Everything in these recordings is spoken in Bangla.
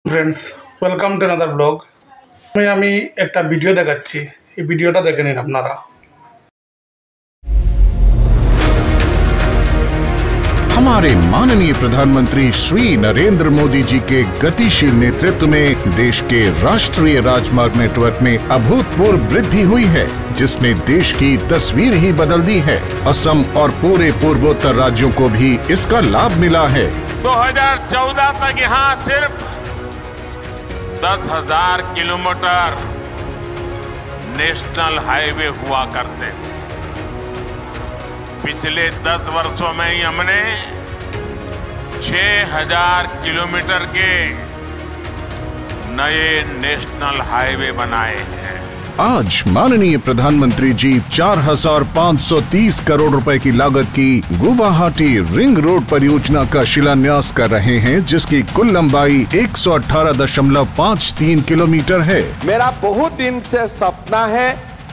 Friends welcome to another blog আমি একটা ভিডিও দেখাচ্ছি এই ভিডিওটা দেখে নিন আপনারা। हमारे माननीय प्रधानमंत्री श्री नरेंद्र मोदी जी के गतिशील नेतृत्व में देश के राष्ट्रीय राजमार्ग नेटवर्क में अभूतपूर्व वृद्धि हुई है, जिसने देश की तस्वीर ही बदल दी है। असम और पूरे पूर्वोत्तर राज्यों को भी इसका लाभ मिला है। 2014 तक यहाँ सिर्फ 10,000 किलोमीटर नेशनल हाईवे हुआ करते थे। पिछले 10 वर्षों में ही हमने 6,000 किलोमीटर के नए नेशनल हाईवे बनाए हैं। आज माननीय प्रधानमंत्री जी 4,530 करोड़ रुपए की लागत की गुवाहाटी रिंग रोड परियोजना का शिलान्यास कर रहे हैं, जिसकी कुल लंबाई 118.53 किलोमीटर है। मेरा बहुत दिन से सपना है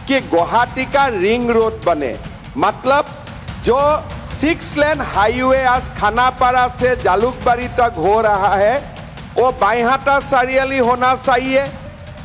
कि गुवाहाटी का रिंग रोड बने, मतलब जो 6 लेन हाईवे आज खानापारा से जालुकबाड़ी तक हो रहा है वो बाईहाटा सारियाली होना चाहिए,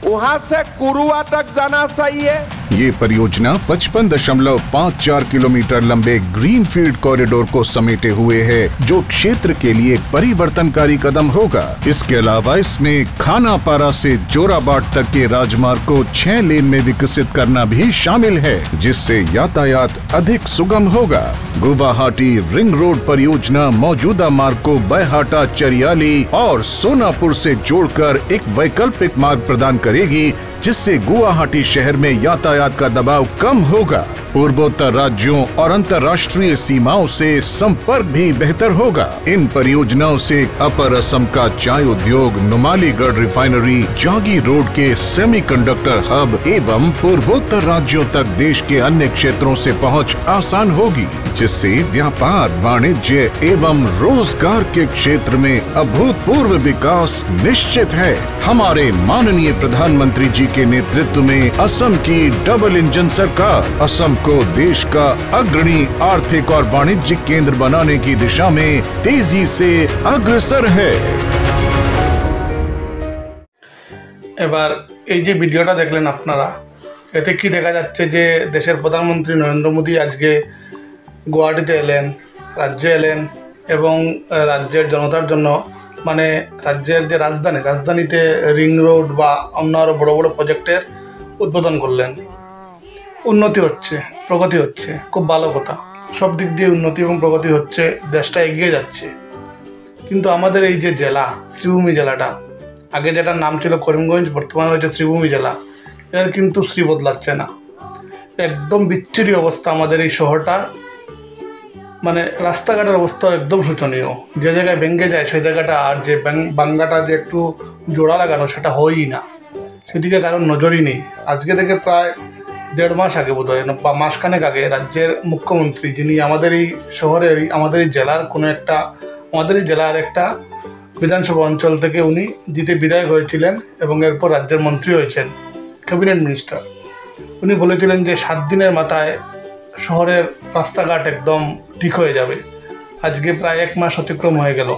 वहां से कुरुआ तक जाना चाहिए। ये परियोजना 55.54 किलोमीटर लंबे ग्रीनफील्ड कॉरिडोर को समेटे हुए है, जो क्षेत्र के लिए एक परिवर्तनकारी कदम होगा। इसके अलावा इसमें खानापारा से जोराबाट तक के राजमार्ग को 6 लेन में विकसित करना भी शामिल है, जिससे यातायात अधिक सुगम होगा। गुवाहाटी रिंग रोड परियोजना मौजूदा मार्ग को बाईहाटा, चरियाली और सोनापुर से जोड़कर एक वैकल्पिक मार्ग प्रदान करेगी, जिससे गुवाहाटी शहर में यातायात का दबाव कम होगा। पूर्वोत्तर राज्यों और अंतर्राष्ट्रीय सीमाओं से संपर्क भी बेहतर होगा। इन परियोजनाओं से अपर असम का चाय उद्योग, नुमालीगढ़ रिफाइनरी, जागी रोड के सेमीकंडक्टर हब एवं पूर्वोत्तर राज्यों तक देश के अन्य क्षेत्रों से पहुंच आसान होगी, जिससे व्यापार, वाणिज्य एवं रोजगार के क्षेत्र में अभूतपूर्व विकास निश्चित है। हमारे माननीय प्रधानमंत्री जी के नेतृत्व में असम की डबल इंजन सरकार असम को देश का अग्रणी आर्थिक और वाणिज्यिक केंद्र बनाने की दिशा में तेजी से अग्रसर है। এবার এই যে ভিডিওটা দেখলেন আপনারা, এতে কি দেখা যাচ্ছে যে দেশের প্রধানমন্ত্রী নরেন্দ্র মোদী আজকে গুয়াহাটিতে এলেন, রাজ্যে এলেন এবং রাজ্যের জনতার জন্য মানে রাজ্যের যে রাজধানীতে রিং রোড বা অন্য আরও বড় বড় প্রজেক্টের উদ্বোধন করলেন। উন্নতি হচ্ছে, প্রগতি হচ্ছে, খুব ভালো কথা। সব দিক দিয়ে উন্নতি এবং প্রগতি হচ্ছে, দেশটা এগিয়ে যাচ্ছে। কিন্তু আমাদের এই যে জেলা শ্রীভূমি জেলাটা, আগে যেটার নাম ছিল করিমগঞ্জ, বর্তমানে হয়েছে শ্রীভূমি জেলা, এর কিন্তু শ্রী বদলাচ্ছে না। একদম বিচ্ছিরি অবস্থা আমাদের এই শহরটার, মানে রাস্তাঘাটের অবস্থা একদম শোচনীয়। যে জায়গায় ভেঙে যায় সেই জায়গাটা আর যে বাঙ্গাটা যে একটু জোড়া লাগানো সেটা হয়ই না, সেদিকে কারোর নজরই নেই। আজকে থেকে প্রায় 1.5 মাস আগে বোধহয় বা মাসখানেক আগে রাজ্যের মুখ্যমন্ত্রী, যিনি আমাদের এই শহরের আমাদের এই জেলার আমাদের এই জেলার একটা বিধানসভা অঞ্চল থেকে উনি জিতে বিধায়ক হয়েছিলেন এবং এরপর রাজ্যের মন্ত্রী হয়েছেন, ক্যাবিনেট মিনিস্টার। উনি বলেছিলেন যে 7 দিনের মাথায় শহরের রাস্তাঘাট একদম ঠিক হয়ে যাবে। আজকে প্রায় 1 মাস অতিক্রম হয়ে গেল,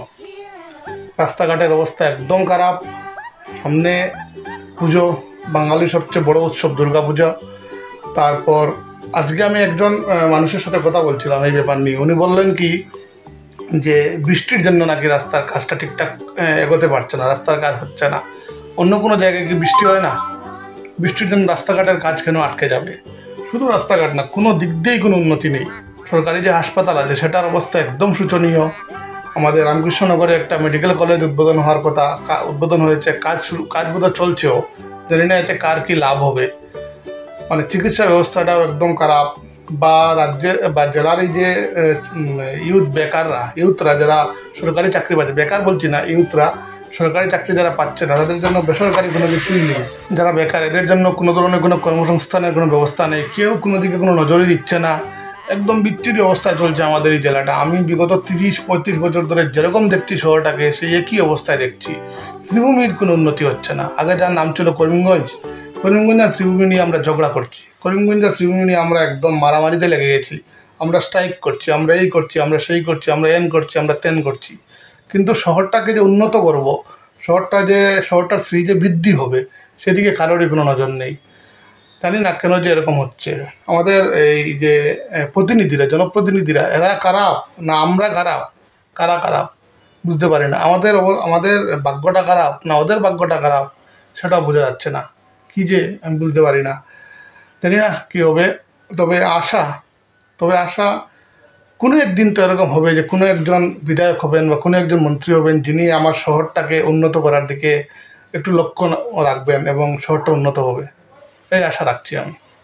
রাস্তাঘাটের অবস্থা একদম খারাপ। সামনে পুজো, বাঙালির সবচেয়ে বড় উৎসব দুর্গাপূজা। তারপর আজকে আমি একজন মানুষের সাথে কথা বলছিলাম এই ব্যাপার নিয়ে। উনি বললেন কি যে বৃষ্টির জন্য নাকি রাস্তার কাজটা ঠিকঠাক এগোতে পারছে না, রাস্তার কাজ হচ্ছে না। অন্য কোনো জায়গায় কি বৃষ্টি হয় না? বৃষ্টির জন্য রাস্তাঘাটের কাজ কেন আটকে যাবে? শুধু রাস্তাঘাট না, কোনো দিক দিয়েই কোনো উন্নতি নেই। সরকারি যে হাসপাতাল আছে সেটার অবস্থা একদম শোচনীয়। আমাদের রামকৃষ্ণনগরে একটা মেডিকেল কলেজ উদ্বোধন হওয়ার কথা, উদ্বোধন হয়েছে, কাজ বোধহয় চলছেও, জানি না এতে কার কী লাভ হবে। মানে চিকিৎসা ব্যবস্থাটাও একদম খারাপ। বা রাজ্যের বা জেলার এই যে ইউথরা যারা সরকারি চাকরি পাচ্ছে, বেকার বলছি না, ইউথরা সরকারি চাকরি যারা পাচ্ছে না, তাদের জন্য বেসরকারি কোনো কিছুই নেই। যারা বেকার এদের জন্য কোনো ধরনের কোনো কর্মসংস্থানের কোনো ব্যবস্থা নেই, কেউ কোনো দিকে কোনো নজরই দিচ্ছে না। একদম বিচ্ছিরি অবস্থায় চলছে আমাদের এই জেলাটা। আমি বিগত 30-35 বছর ধরে যেরকম দেখছি শহরটাকে, সেই একই অবস্থায় দেখছি। শ্রীভূমির কোনো উন্নতি হচ্ছে না। আগে যার নাম ছিল করিমগঞ্জ আর শ্রীভূমি নিয়ে আমরা ঝগড়া করছি, করিমগঞ্জ আর শ্রীভূমি নিয়ে আমরা একদম মারামারিতে লেগে গেছি। আমরা স্ট্রাইক করছি, আমরা এই করছি, আমরা সেই করছি, আমরা এন করছি, আমরা তেন করছি। কিন্তু শহরটাকে যে উন্নত করব, শহরটার শ্রী যে বৃদ্ধি হবে সেদিকে কারোরই কোনো নজর নেই। জানি না কেন যে এরকম হচ্ছে। আমাদের এই যে প্রতিনিধিরা, জনপ্রতিনিধিরা, এরা খারাপ না আমরা খারাপ? কারা খারাপ বুঝতে পারি না। আমাদের ভাগ্যটা খারাপ না ওদের ভাগ্যটা খারাপ সেটা বোঝা যাচ্ছে না। কি যে আমি বুঝতে পারি না। জানি না কী হবে। তবে আশা কোনো একদিন তো এরকম হবে যে কোনো একজন বিধায়ক হবেন বা কোনো একজন মন্ত্রী হবেন যিনি আমার শহরটাকে উন্নত করার দিকে একটু লক্ষ্য রাখবেন এবং শহরটা উন্নত হবে, এই আশা রাখছি আমি।